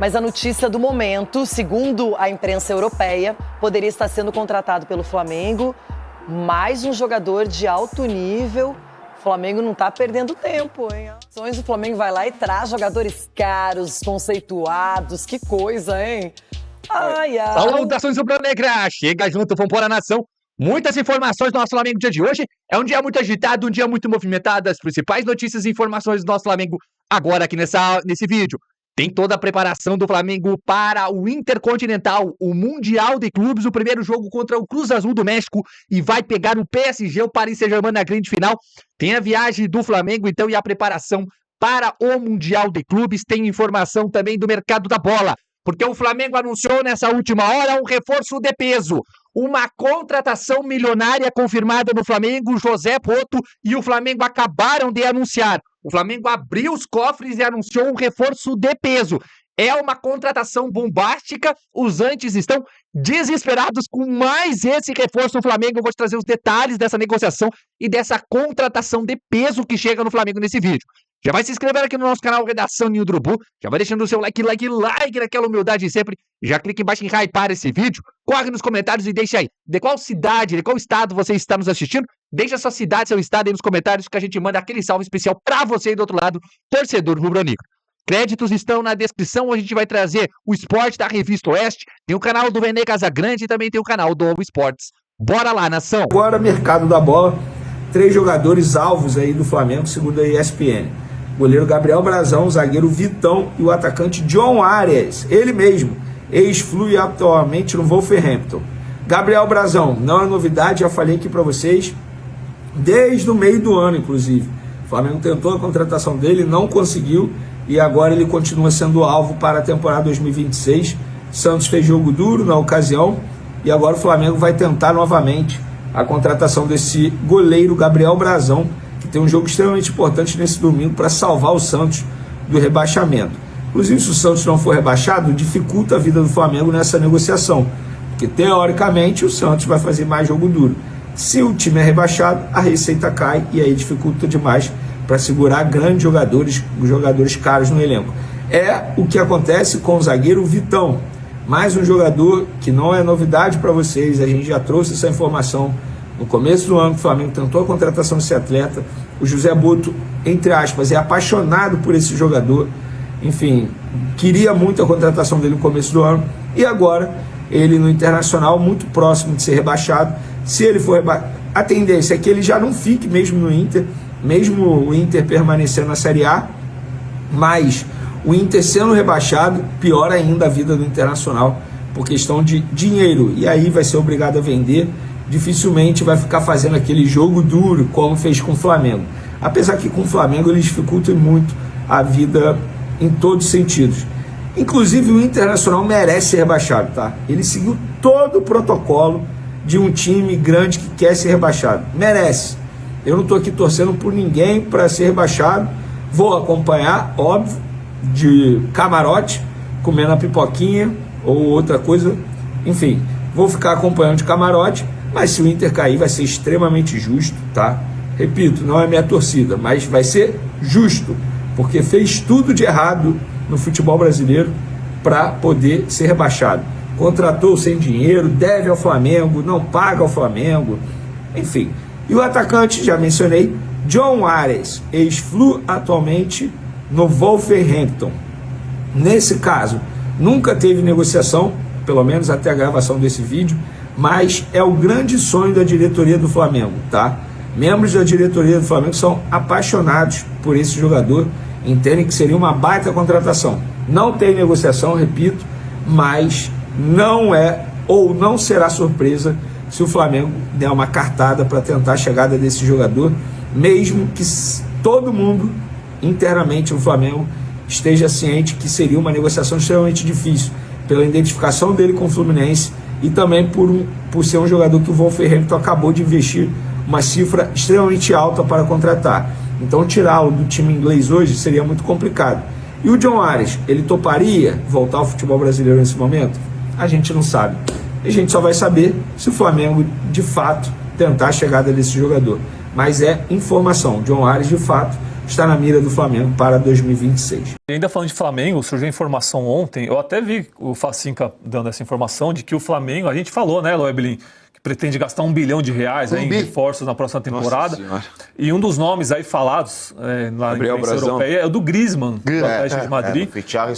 Mas a notícia do momento, segundo a imprensa europeia, poderia estar sendo contratado pelo Flamengo mais um jogador de alto nível. O Flamengo não tá perdendo tempo, hein? O Flamengo vai lá e traz jogadores caros, conceituados. Que coisa, hein? Ai, ai. Saudações rubro-negra! Chega junto, vamos pôr a nação. Muitas informações do nosso Flamengo no dia de hoje. É um dia muito agitado, um dia muito movimentado. As principais notícias e informações do nosso Flamengo agora aqui nesse vídeo. Tem toda a preparação do Flamengo para o Intercontinental, o Mundial de Clubes, o primeiro jogo contra o Cruz Azul do México e vai pegar o PSG, o Paris Saint-Germain na grande final. Tem a viagem do Flamengo, então, e a preparação para o Mundial de Clubes. Tem informação também do mercado da bola, porque o Flamengo anunciou nessa última hora um reforço de peso. Uma contratação milionária confirmada no Flamengo, José Roto e o Flamengo acabaram de anunciar. O Flamengo abriu os cofres e anunciou um reforço de peso. É uma contratação bombástica, os antes estão desesperados com mais esse reforço no Flamengo. Eu vou te trazer os detalhes dessa negociação e dessa contratação de peso que chega no Flamengo nesse vídeo. Já vai se inscrevendo aqui no nosso canal Redação Ninho do Urubu, já vai deixando o seu like naquela humildade sempre, já clica embaixo em hypar esse vídeo, corre nos comentários e deixa aí, de qual cidade, de qual estado você está nos assistindo, deixa sua cidade, seu estado aí nos comentários que a gente manda aquele salve especial pra você aí do outro lado, torcedor rubro-negro. Créditos estão na descrição, a gente vai trazer o esporte da Revista Oeste, tem o canal do Vene Casagrande e também tem o canal do Ovo Esportes. Bora lá, nação! Agora, mercado da bola, 3 jogadores alvos aí do Flamengo, segundo a ESPN. Goleiro Gabriel Brazão, zagueiro Vitão e o atacante John Arias, ele mesmo, ex-Flu e atualmente no Wolverhampton. Gabriel Brazão, não é novidade, já falei aqui para vocês, desde o meio do ano, inclusive. O Flamengo tentou a contratação dele, não conseguiu, e agora ele continua sendo alvo para a temporada 2026. Santos fez jogo duro na ocasião, e agora o Flamengo vai tentar novamente a contratação desse goleiro Gabriel Brazão, que tem um jogo extremamente importante nesse domingo para salvar o Santos do rebaixamento. Inclusive, se o Santos não for rebaixado, dificulta a vida do Flamengo nessa negociação, porque teoricamente o Santos vai fazer mais jogo duro. Se o time é rebaixado, a receita cai e aí dificulta demais para segurar grandes jogadores, os jogadores caros no elenco. É o que acontece com o zagueiro Vitão, mais um jogador que não é novidade para vocês, a gente já trouxe essa informação no começo do ano. O Flamengo tentou a contratação desse atleta. O José Boto, entre aspas, é apaixonado por esse jogador. Enfim, queria muito a contratação dele no começo do ano. E agora, ele no Internacional, muito próximo de ser rebaixado. Se ele for rebaixado, a tendência é que ele já não fique mesmo no Inter, mesmo o Inter permanecendo na Série A. Mas o Inter sendo rebaixado, pior ainda a vida do Internacional, por questão de dinheiro. E aí vai ser obrigado a vender. Dificilmente vai ficar fazendo aquele jogo duro como fez com o Flamengo. Apesar que com o Flamengo ele dificulta muito a vida em todos os sentidos. Inclusive o Internacional merece ser rebaixado, tá? Ele seguiu todo o protocolo de um time grande que quer ser rebaixado. Merece. Eu não estou aqui torcendo por ninguém para ser rebaixado. Vou acompanhar, óbvio, de camarote, comendo a pipoquinha ou outra coisa. Enfim, vou ficar acompanhando de camarote. Mas se o Inter cair, vai ser extremamente justo, tá? Repito, não é minha torcida, mas vai ser justo, porque fez tudo de errado no futebol brasileiro para poder ser rebaixado. Contratou sem dinheiro, deve ao Flamengo, não paga ao Flamengo, enfim. E o atacante, já mencionei, John Arias, ex-Flu, atualmente no Wolverhampton. Nesse caso, nunca teve negociação, pelo menos até a gravação desse vídeo, mas é o grande sonho da diretoria do Flamengo, tá? Membros da diretoria do Flamengo são apaixonados por esse jogador, entendem que seria uma baita contratação. Não tem negociação, repito, mas não é ou não será surpresa se o Flamengo der uma cartada para tentar a chegada desse jogador, mesmo que todo mundo internamente no Flamengo esteja ciente que seria uma negociação extremamente difícil, pela identificação dele com o Fluminense e também por ser um jogador que o Wolverhampton acabou de investir uma cifra extremamente alta para contratar. Então tirá-lo do time inglês hoje seria muito complicado. E o John Arias, ele toparia voltar ao futebol brasileiro nesse momento? A gente não sabe. A gente só vai saber se o Flamengo de fato tentar a chegada desse jogador. Mas é informação, John Arias de fato está na mira do Flamengo para 2026. E ainda falando de Flamengo, surgiu a informação ontem, eu até vi o Facinca dando essa informação de que o Flamengo, a gente falou, né, Loebelin, que pretende gastar R$1 bilhão aí em reforços na próxima temporada. E um dos nomes aí falados na imprensa europeia é o do Griezmann, do Atlético de Madrid.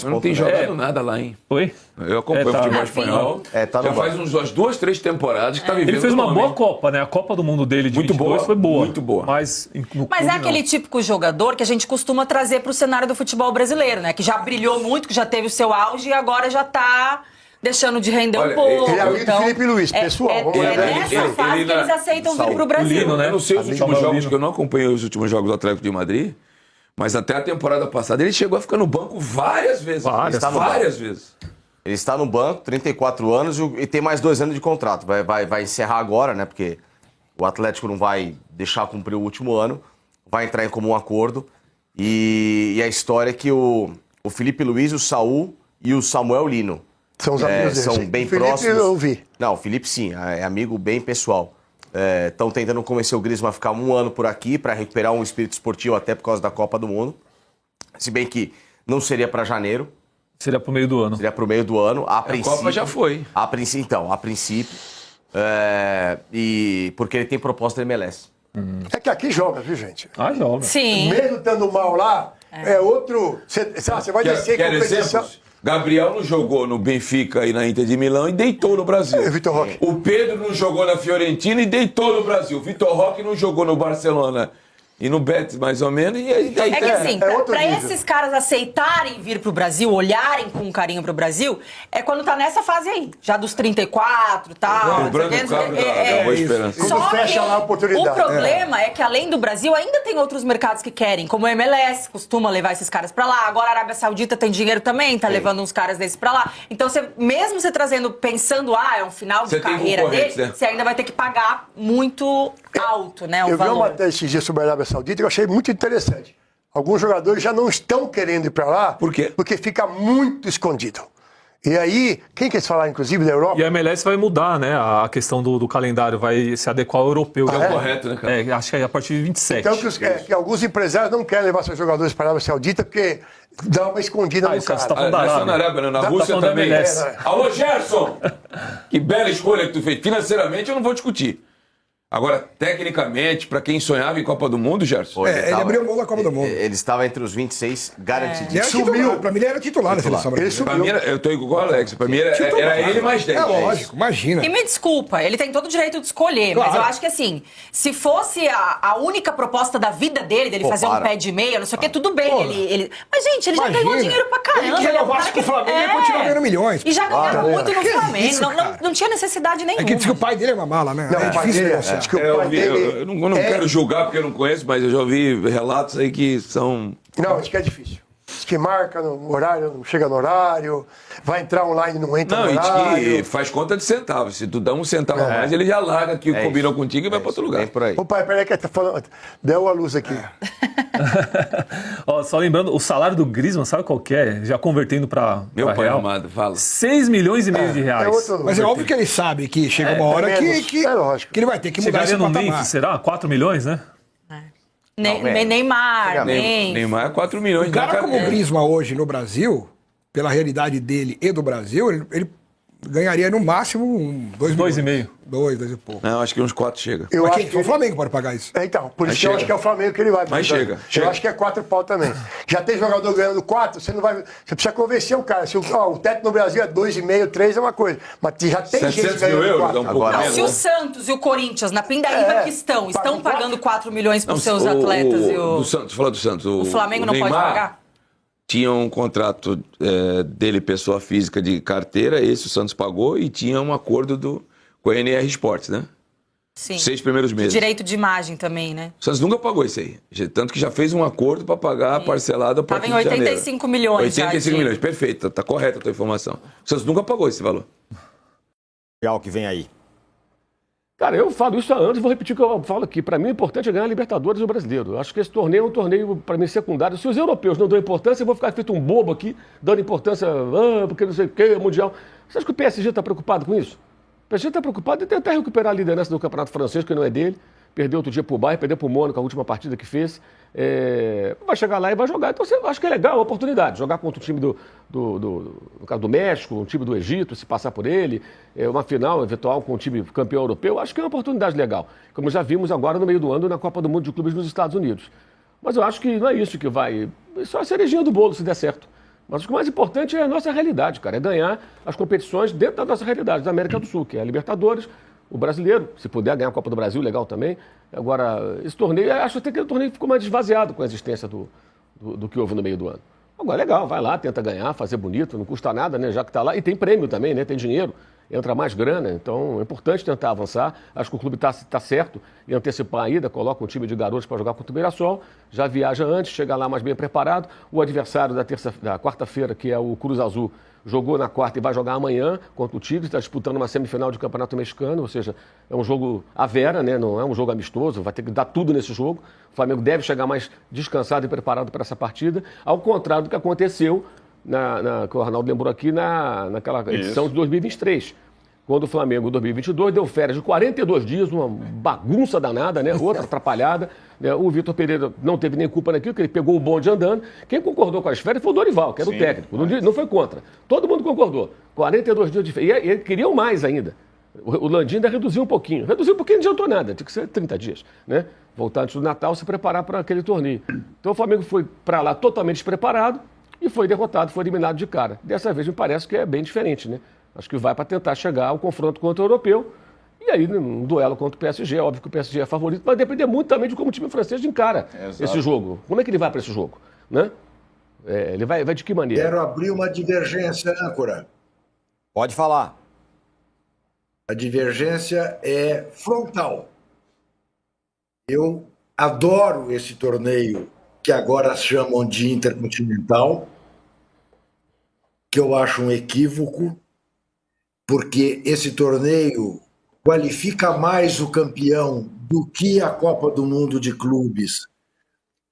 Não tem jogado nada lá, hein? Oi? Eu acompanho o futebol espanhol. Já faz umas 2, 3 temporadas que tá vivendo. Ele fez uma boa Copa, né? A Copa do Mundo dele de muito 22 boa, foi boa. Muito boa. Mas é aquele típico jogador que a gente costuma trazer para o cenário do futebol brasileiro, né? Que já brilhou muito, que já teve o seu auge e agora já tá deixando de render um pouco. Ele é amigo do Felipe Luiz, pessoal. Nessa fase que eles aceitam vir pro Brasil. Lino, né? Eu não sei os últimos jogos, que eu não acompanhei os últimos jogos do Atlético de Madrid, mas até a temporada passada ele chegou a ficar no banco várias vezes. Várias vezes. Ele está no banco, 34 anos e tem mais 2 anos de contrato. Vai encerrar agora, né? Porque o Atlético não vai deixar cumprir o último ano. Vai entrar em comum acordo. E a história é que o Felipe Luiz, o Saul e o Samuel Lino são os amigos são dele. bem Felipe próximos. Eu vi. Não, o Felipe sim, é amigo bem pessoal. Estão tentando convencer o Griezmann a ficar 1 ano por aqui para recuperar um espírito esportivo até por causa da Copa do Mundo. Se bem que não seria para janeiro. Seria pro meio do ano. Seria pro meio do ano. A Copa já foi. A princípio. E porque ele tem proposta da MLS. É que aqui joga, viu, gente? Joga. Sim. Mesmo estando mal lá, é outro... Você vai descer Quer competição... exemplos? Gabriel não jogou no Benfica e na Inter de Milão e deitou no Brasil. Vitor Roque. O Pedro não jogou na Fiorentina e deitou no Brasil. O Vitor Roque não jogou no Barcelona e no Betis, mais ou menos. E aí, É que assim, outro pra nível. esses caras aceitarem vir pro Brasil, olharem com carinho pro Brasil, é quando tá nessa fase aí, já dos 34 e tal. Lembrando o cabo da Boa Esperança. Quando fecha lá a oportunidade. O problema é que além do Brasil, ainda tem outros mercados que querem, como o MLS, costuma levar esses caras pra lá. Agora a Arábia Saudita tem dinheiro também, tá levando uns caras desses pra lá. Então, mesmo você trazendo, pensando, é um final de carreira dele, né? você ainda vai ter que pagar muito alto, né, o Eu vi valor. uma matéria esses dias sobre a Arábia Saudita que eu achei muito interessante. Alguns jogadores já não estão querendo ir para lá. Por quê? Porque fica muito escondido. E aí, quem quer falar, inclusive, da Europa? E a MLS vai mudar, né? A questão do calendário, vai se adequar ao europeu. É correto, né, cara? Acho que é a partir de 27. Então, que alguns empresários não querem levar seus jogadores para a Arábia Saudita porque dá uma escondida no isso você cara. tá falando da Nessa Arábia. na Arábia, né? Na Tá Rússia falando da também. MLS. Alô, Gerson! Que bela escolha que tu fez. Financeiramente eu não vou discutir. Agora, tecnicamente, para quem sonhava em Copa do Mundo, Gerson... Ele abriu mão da Copa do Mundo. Ele estava entre os 26 garantidos. Ele era titular. Pra mim, ele era titular na seleção brasileira. Pra mim, eu tô igual o Alex. Pra mim, era ele mais 10. É lógico, imagina. E me desculpa, ele tem todo o direito de escolher, Claro. mas eu acho que assim, se fosse a única proposta da vida dele fazer um pé de meia, não sei o que, tudo bem. Mas, gente, ele já ganhou dinheiro pra caramba. Ele que renovasse com o Flamengo, ele continua ganhando milhões. E já ganhava muito no Que Flamengo. isso, cara? Não tinha necessidade nenhuma. É que diz que o pai dele é uma mala, né? Não, É o pai difícil dele negociar. acho que o pai dele... Eu não quero julgar porque eu não conheço, mas eu já ouvi relatos aí que são... Não, acho que é difícil. Diz que marca no horário, não chega no horário, vai entrar online, não entra Não, no e diz horário. que faz conta de centavos. Se tu dá um centavo a mais, ele já larga que combinou contigo e vai para outro lugar. Bem por aí. Ô pai, peraí que tá falando... Deu a luz aqui. Ó, só lembrando, o salário do Griezmann, sabe qual que é? Já convertendo para Meu pai real. amado, fala. 6 milhões e meio de reais. outro... Mas é óbvio que ele sabe que chega uma hora menos. que É lógico. ele vai ter que mudar Chegaria esse no patamar. Memphis, será? 4 milhões, né? Neymar, nem... Neymar é 4 milhões. Um cara né, como o Griezmann hoje no Brasil, pela realidade dele e do Brasil, ele ganharia no máximo 2 milhões. 2,5. 2 e pouco. Não, acho que uns 4 chega. Eu Mas acho quem? que Só o ele- Flamengo pode pagar isso. Então, por isso Mas que eu chega. acho que é o Flamengo que ele vai. Mas chega. Eu acho que é 4 pau também. Já tem jogador ganhando 4, você não vai. Você precisa convencer o cara. Se o teto no Brasil é 2,5, 3 é uma coisa. Mas já tem 700 gente ganhando mil euros, 4. dá um pouco Agora, menos. Se o Santos e o Corinthians, na pindaíba que estão pagam pagando 4 milhões para Não, os seus atletas e o... Do Santos, fala do Santos. O Flamengo não pode Neymar pagar? Tinha um contrato dele, pessoa física de carteira, esse o Santos pagou, e tinha um acordo com a NR Sports, né? Sim. 6 primeiros meses. Direito de imagem também, né? O Santos nunca pagou isso aí. Tanto que já fez um acordo para pagar parcelado a Tava partir em de janeiro. 85 milhões já 85 de- milhões, perfeito. Tá correta a tua informação. O Santos nunca pagou esse valor. Real que vem aí. Cara, eu falo isso há anos e vou repetir o que eu falo aqui. Para mim, o importante é ganhar a Libertadores e o Brasileiro. Eu acho que esse torneio é um torneio, para mim, secundário. Se os europeus não dão importância, eu vou ficar feito um bobo aqui, dando importância, porque não sei o que, Mundial. Você acha que o PSG está preocupado com isso? O PSG está preocupado em tentar recuperar a liderança do Campeonato Francês, que não é dele. perdeu outro dia pro Bayern, perdeu pro Mônaco a última partida que fez. Vai chegar lá e vai jogar. Então, eu acho que é legal a oportunidade. Jogar contra o time no caso do México, o time do Egito, se passar por ele, uma final eventual com o time campeão europeu, acho que é uma oportunidade legal. Como já vimos agora no meio do ano na Copa do Mundo de Clubes nos Estados Unidos. Mas eu acho que não é isso que vai... Só a cerejinha do bolo, se der certo. Mas o que mais importante é a nossa realidade, cara. É ganhar as competições dentro da nossa realidade, da América do Sul, que é a Libertadores, o brasileiro, se puder ganhar a Copa do Brasil, legal também. Agora, esse torneio, acho até que o torneio ficou mais esvaziado com a existência do que houve no meio do ano. Agora, legal, vai lá, tenta ganhar, fazer bonito, não custa nada, né? Já que tá lá. E tem prêmio também, né? Tem dinheiro, entra mais grana. Então, é importante tentar avançar. Acho que o clube tá certo em antecipar a ida, coloca um time de garotos para jogar contra o Mirassol, já viaja antes, chega lá mais bem preparado. O adversário da quarta-feira, que é o Cruz Azul, jogou na quarta e vai jogar amanhã contra o Tigre, está disputando uma semifinal de Campeonato Mexicano, ou seja, é um jogo à vera, né? Não é um jogo amistoso, vai ter que dar tudo nesse jogo. O Flamengo deve chegar mais descansado e preparado para essa partida, ao contrário do que aconteceu, que o Arnaldo lembrou aqui, naquela edição de 2023. Quando o Flamengo, em 2022, deu férias de 42 dias, uma bagunça danada, né? Outra atrapalhada. Né? O Vitor Pereira não teve nem culpa naquilo, porque ele pegou o bonde andando. Quem concordou com as férias foi o Dorival, que era o técnico. Não foi contra. Todo mundo concordou. 42 dias de férias. E eles queriam mais ainda. O Landim ainda reduziu um pouquinho. Reduziu um pouquinho, não adiantou nada. Tinha que ser 30 dias, né? Voltar antes do Natal, se preparar para aquele torneio. Então o Flamengo foi para lá totalmente despreparado e foi derrotado, foi eliminado de cara. Dessa vez me parece que é bem diferente, né? Acho que vai para tentar chegar ao confronto contra o europeu. E aí, num duelo contra o PSG, é óbvio que o PSG é favorito, vai depender muito também de como o time francês encara esse jogo. Como é que ele vai para esse jogo? Né? Ele vai de que maneira? Quero abrir uma divergência, âncora. Pode falar. A divergência é frontal. Eu adoro esse torneio que agora chamam de Intercontinental, que eu acho um equívoco, porque esse torneio qualifica mais o campeão do que a Copa do Mundo de Clubes,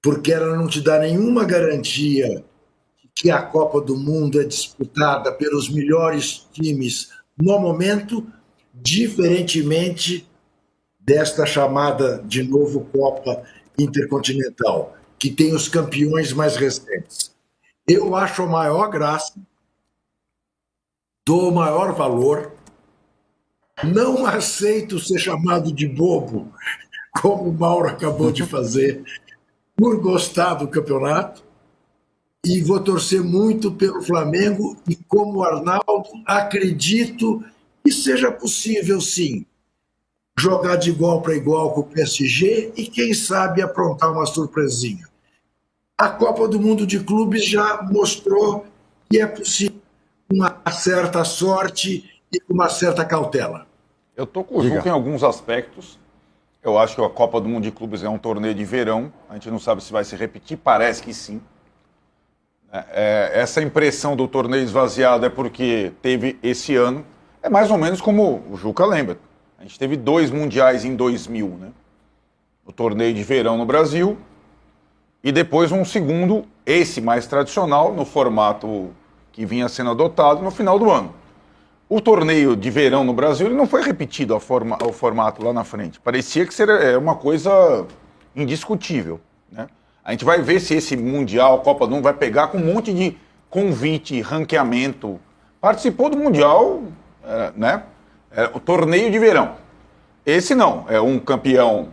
porque ela não te dá nenhuma garantia que a Copa do Mundo é disputada pelos melhores times no momento, diferentemente desta chamada, de novo, Copa Intercontinental, que tem os campeões mais recentes. Eu acho a maior graça, dou o maior valor, não aceito ser chamado de bobo, como o Mauro acabou de fazer, por gostar do campeonato, e vou torcer muito pelo Flamengo, e como Arnaldo, acredito que seja possível, sim, jogar de igual para igual com o PSG e, quem sabe, aprontar uma surpresinha. A Copa do Mundo de Clubes já mostrou que é possível uma certa sorte e uma certa cautela. Eu estou com o Juca em alguns aspectos. Eu acho que a Copa do Mundo de Clubes é um torneio de verão. A gente não sabe se vai se repetir, parece que sim. Essa impressão do torneio esvaziado é porque teve esse ano. É mais ou menos como o Juca lembra. A gente teve 2 mundiais em 2000, né? O torneio de verão no Brasil e depois um segundo, esse mais tradicional, no formato que vinha sendo adotado no final do ano. O torneio de verão no Brasil ele não foi repetido ao formato lá na frente. Parecia que seria uma coisa indiscutível, né? A gente vai ver se esse Mundial, Copa do Mundo, vai pegar com um monte de convite, ranqueamento. Participou do Mundial, né? O torneio de verão. Esse não, é um campeão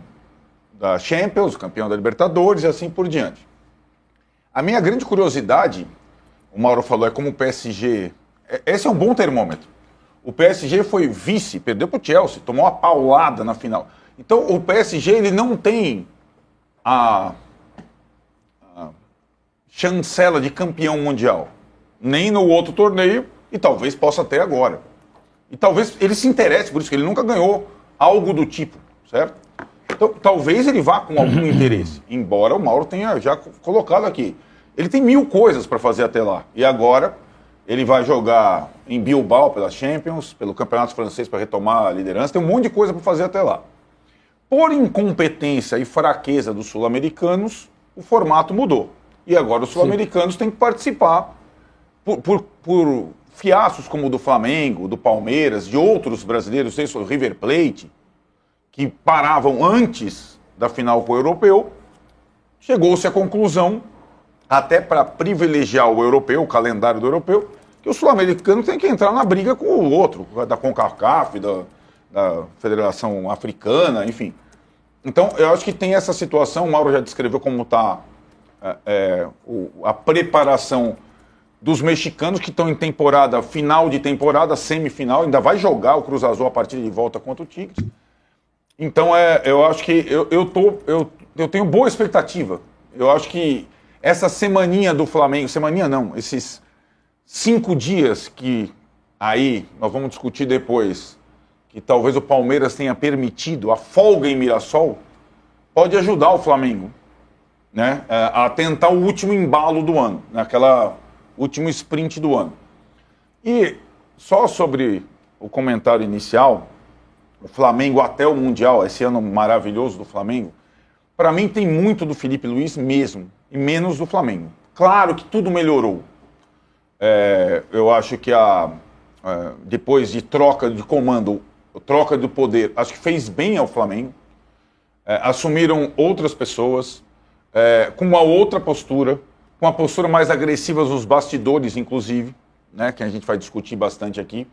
da Champions, campeão da Libertadores e assim por diante. A minha grande curiosidade, o Mauro falou, é como o PSG... Esse é um bom termômetro. O PSG foi vice, perdeu para o Chelsea, tomou uma paulada na final. Então o PSG ele não tem a chancela de campeão mundial, nem no outro torneio, e talvez possa até agora. E talvez ele se interesse por isso, que ele nunca ganhou algo do tipo, certo? Então talvez ele vá com algum interesse, embora o Mauro tenha já colocado aqui. Ele tem 1000 coisas para fazer até lá, e agora ele vai jogar em Bilbao pela Champions, pelo Campeonato Francês para retomar a liderança, tem um monte de coisa para fazer até lá. Por incompetência e fraqueza dos sul-americanos, o formato mudou. E agora os sul-americanos têm que participar por fiascos como o do Flamengo, do Palmeiras, de outros brasileiros, o River Plate, que paravam antes da final com o europeu, chegou-se à conclusão, até para privilegiar o europeu, o calendário do europeu, que o sul-americano tem que entrar na briga com o outro, da CONCACAF, da Federação Africana, enfim. Então, eu acho que tem essa situação, o Mauro já descreveu como está a preparação dos mexicanos que estão em temporada, final de temporada, semifinal, ainda vai jogar o Cruz Azul a partida de volta contra o Tigres. Então, eu acho que eu tenho boa expectativa. Eu acho que essa semaninha do Flamengo, semaninha não, esses 5 dias que aí nós vamos discutir depois, que talvez o Palmeiras tenha permitido, a folga em Mirassol, pode ajudar o Flamengo, né, a tentar o último embalo do ano, naquela último sprint do ano. E só sobre o comentário inicial, o Flamengo até o Mundial, esse ano maravilhoso do Flamengo, para mim tem muito do Felipe Luiz mesmo, e menos do Flamengo. Claro que tudo melhorou. Eu acho que depois de troca de comando, troca do poder, acho que fez bem ao Flamengo. Assumiram outras pessoas, com uma outra postura, com uma postura mais agressiva nos bastidores, inclusive, né, que a gente vai discutir bastante aqui.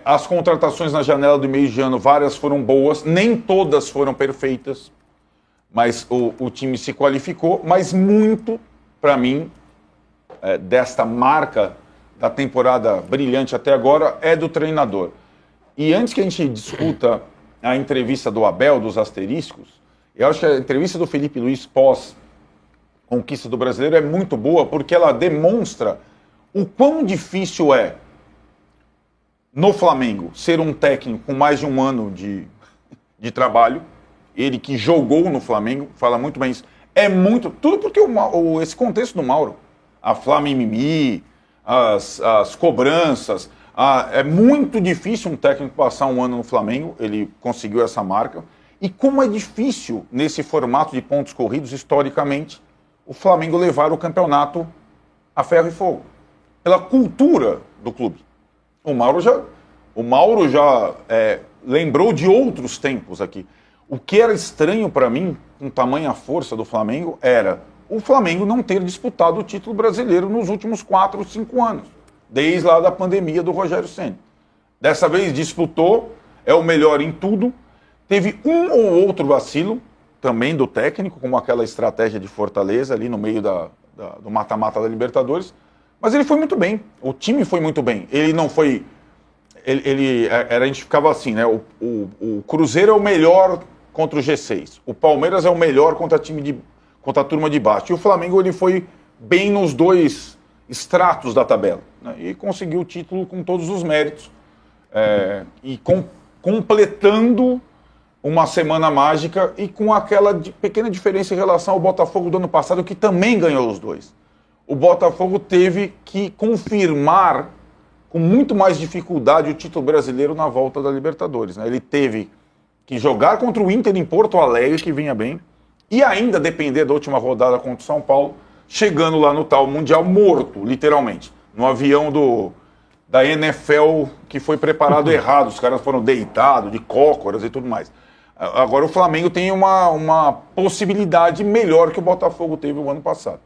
As contratações na janela do meio de ano, várias foram boas, nem todas foram perfeitas, mas o time se qualificou, mas muito, para mim, desta marca da temporada brilhante até agora é do treinador. E antes que a gente discuta a entrevista do Abel, dos asteriscos, eu acho que a entrevista do Felipe Luiz pós-conquista do Brasileiro é muito boa, porque ela demonstra o quão difícil é, no Flamengo, ser um técnico com mais de um ano de trabalho. Ele que jogou no Flamengo, fala muito bem isso. Tudo porque esse contexto do Mauro, a Flamimimi, as cobranças, é muito difícil um técnico passar um ano no Flamengo, ele conseguiu essa marca. E como é difícil, nesse formato de pontos corridos, historicamente, o Flamengo levar o campeonato a ferro e fogo. Pela cultura do clube. O Mauro já lembrou de outros tempos aqui. O que era estranho para mim, com tamanha força do Flamengo, era o Flamengo não ter disputado o título brasileiro nos últimos 4 ou 5 anos, desde lá da pandemia do Rogério Ceni. Dessa vez disputou, é o melhor em tudo, teve um ou outro vacilo, também do técnico, como aquela estratégia de Fortaleza ali no meio do mata-mata da Libertadores, mas ele foi muito bem, o time foi muito bem, ele não foi... a gente ficava assim, né? O Cruzeiro é o melhor contra o G6. O Palmeiras é o melhor contra a turma de baixo. E o Flamengo ele foi bem nos 2 estratos da tabela, né? E conseguiu o título com todos os méritos. E completando uma semana mágica e com aquela pequena diferença em relação ao Botafogo do ano passado, que também ganhou os 2. O Botafogo teve que confirmar com muito mais dificuldade o título brasileiro na volta da Libertadores, né? Ele teve que jogar contra o Inter em Porto Alegre, que vinha bem, e ainda depender da última rodada contra o São Paulo, chegando lá no tal Mundial morto, literalmente, no avião da NFL que foi preparado errado, os caras foram deitados, de cócoras e tudo mais. Agora o Flamengo tem uma possibilidade melhor que o Botafogo teve o ano passado.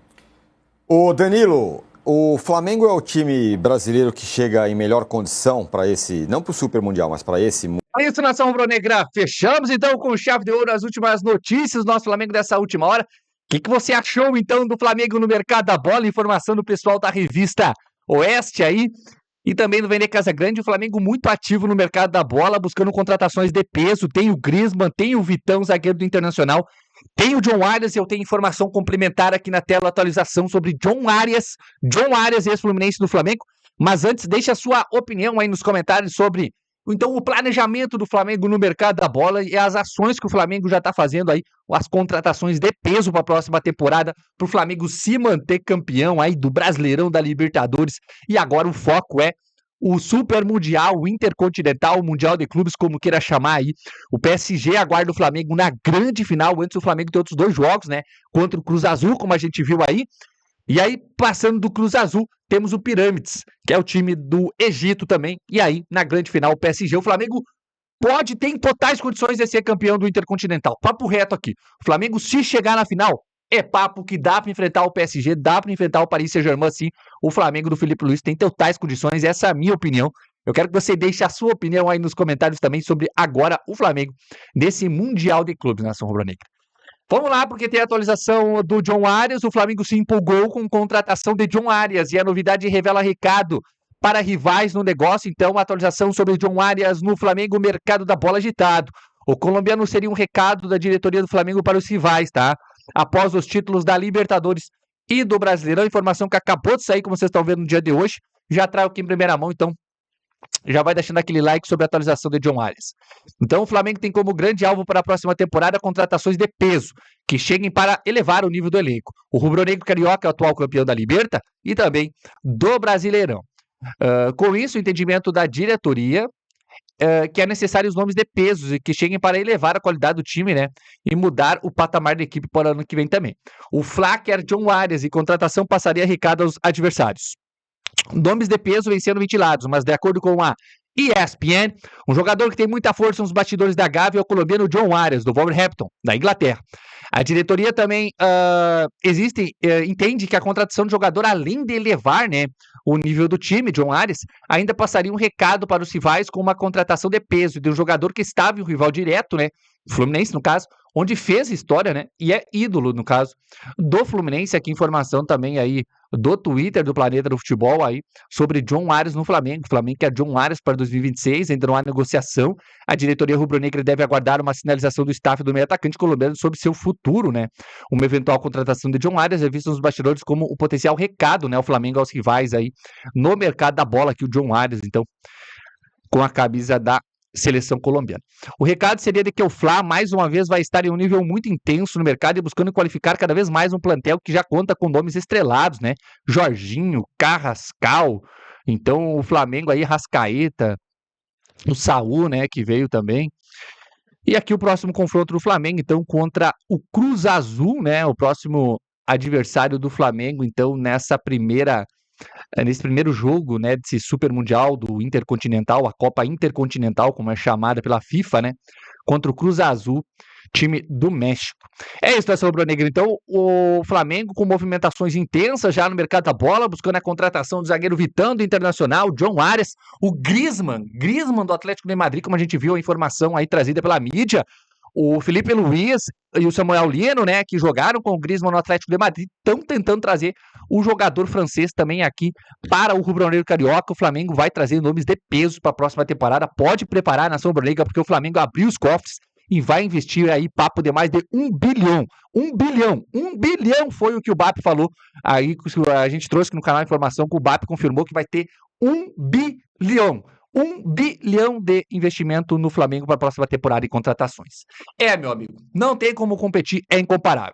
Ô Danilo, o Flamengo é o time brasileiro que chega em melhor condição para esse, não para o Super Mundial, mas para esse. É isso, nação rubro-negra. Fechamos então com chave de ouro as últimas notícias do nosso Flamengo dessa última hora. O que você achou então do Flamengo no mercado da bola? Informação do pessoal da revista Oeste aí. E também no Vene Casagrande, o Flamengo muito ativo no mercado da bola, buscando contratações de peso. Tem o Griezmann, tem o Vitão, zagueiro do Internacional. Tem o John Arias, e eu tenho informação complementar aqui na tela, atualização sobre John Arias, ex-fluminense do Flamengo. Mas antes, deixe a sua opinião aí nos comentários sobre então o planejamento do Flamengo no mercado da bola e as ações que o Flamengo já está fazendo aí, as contratações de peso para a próxima temporada, para o Flamengo se manter campeão aí do Brasileirão, da Libertadores. E agora o foco é o Super Mundial, o Intercontinental, o Mundial de Clubes, como queira chamar aí. O PSG aguarda o Flamengo na grande final, antes o Flamengo tem outros 2 jogos, né? Contra o Cruz Azul, como a gente viu aí. E aí, passando do Cruz Azul, temos o Pirâmides, que é o time do Egito também. E aí, na grande final, o PSG, o Flamengo tem totais condições de ser campeão do Intercontinental. Papo reto aqui. O Flamengo, se chegar na final, é papo que dá pra enfrentar o PSG, dá pra enfrentar o Paris Saint-Germain, sim. O Flamengo do Felipe Luiz tem totais condições, essa é a minha opinião. Eu quero que você deixe a sua opinião aí nos comentários também sobre agora o Flamengo nesse Mundial de Clubes, nação rubro-negra. Vamos lá, porque tem a atualização do John Arias. O Flamengo se empolgou com contratação de John Arias e a novidade revela recado para rivais no negócio. Então, a atualização sobre John Arias no Flamengo, mercado da bola agitado. O colombiano seria um recado da diretoria do Flamengo para os rivais, tá? Após os títulos da Libertadores e do Brasileirão, informação que acabou de sair, como vocês estão vendo no dia de hoje, já trago aqui em primeira mão, então já vai deixando aquele like sobre a atualização de John Arias. Então o Flamengo tem como grande alvo para a próxima temporada contratações de peso, que cheguem para elevar o nível do elenco. O rubro-negro carioca é o atual campeão da Liberta e também do Brasileirão. Com isso, o entendimento da diretoria que é necessário os nomes de pesos e que cheguem para elevar a qualidade do time, né? E mudar o patamar da equipe para o ano que vem também. O Fla quer John Arias e contratação passaria recado aos adversários. Nomes de peso vêm sendo ventilados, mas de acordo com a ESPN, um jogador que tem muita força nos bastidores da Gávea é o colombiano John Arias, do Wolverhampton, da Inglaterra. A diretoria também entende que a contratação do jogador, além de elevar, né, o nível do time, John Arias, ainda passaria um recado para os rivais com uma contratação de peso de um jogador que estava em um rival direto, né, Fluminense, no caso, onde fez história, né, e é ídolo, no caso, do Fluminense. Aqui informação também aí do Twitter do Planeta do Futebol aí, sobre John Arias no Flamengo. O Flamengo quer John Arias para 2026, ainda não há negociação. A diretoria rubro-negra deve aguardar uma sinalização do staff do meio atacante colombiano sobre seu futuro, né. Uma eventual contratação de John Arias é vista nos bastidores como o potencial recado, né, ao Flamengo, aos rivais aí, no mercado da bola, que o John Arias, então, com a camisa da seleção colombiana. O recado seria de que o Fla, mais uma vez, vai estar em um nível muito intenso no mercado e buscando qualificar cada vez mais um plantel que já conta com nomes estrelados, né? Jorginho, Carrascal, então o Flamengo aí, Rascaeta, o Saúl, né, que veio também. E aqui o próximo confronto do Flamengo, então, contra o Cruz Azul, né, o próximo adversário do Flamengo, então, nesse primeiro jogo, né, desse Super Mundial do Intercontinental, a Copa Intercontinental, como é chamada pela FIFA, né, contra o Cruz Azul, time do México. É isso, nação rubro-negra. Então, o Flamengo com movimentações intensas já no mercado da bola, buscando a contratação do zagueiro Vitão do Internacional, John Arias, o Griezmann do Atlético de Madrid, como a gente viu a informação aí trazida pela mídia. O Felipe Luiz e o Samuel Lino, né, que jogaram com o Griezmann no Atlético de Madrid, estão tentando trazer o jogador francês também aqui para o rubro-negro carioca. O Flamengo vai trazer nomes de peso para a próxima temporada. Pode preparar a nação rubro-negra, porque o Flamengo abriu os cofres e vai investir aí papo de mais de 1 bilhão. 1 bilhão foi o que o BAP falou. Aí a gente trouxe aqui no canal a informação que o BAP confirmou que vai ter 1 bilhão. 1 bilhão de investimento no Flamengo para a próxima temporada em contratações. Meu amigo, não tem como competir, é incomparável.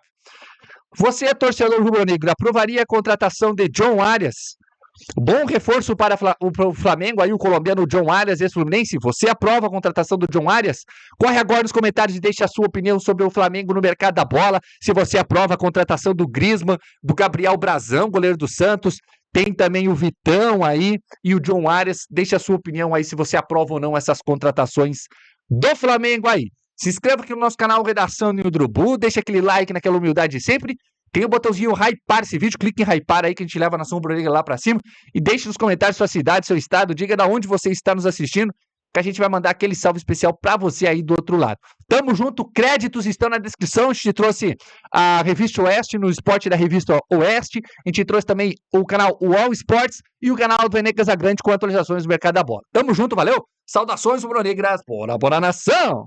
Você, torcedor rubro-negro, aprovaria a contratação de John Arias? Bom reforço para o Flamengo, aí o colombiano John Arias, ex-Fluminense. Você aprova a contratação do John Arias? Corre agora nos comentários e deixe a sua opinião sobre o Flamengo no mercado da bola. Se você aprova a contratação do Griezmann, do Gabriel Brazão, goleiro do Santos. Tem também o Vitão aí e o John Arias. Deixe a sua opinião aí se você aprova ou não essas contratações do Flamengo aí. Se inscreva aqui no nosso canal Redação no Urubu, deixa aquele like naquela humildade de sempre. Tem o botãozinho hypar esse vídeo, clique em hypar aí que a gente leva a nação rubro-negra lá pra cima. E deixe nos comentários sua cidade, seu estado, diga de onde você está nos assistindo, que a gente vai mandar aquele salve especial pra você aí do outro lado. Tamo junto, créditos estão na descrição. A gente trouxe a Revista Oeste no esporte da Revista Oeste. A gente trouxe também o canal UOL Esportes e o canal do Enem Casagrande com atualizações do mercado da bola. Tamo junto, valeu? Saudações rubro-negras, bora nação!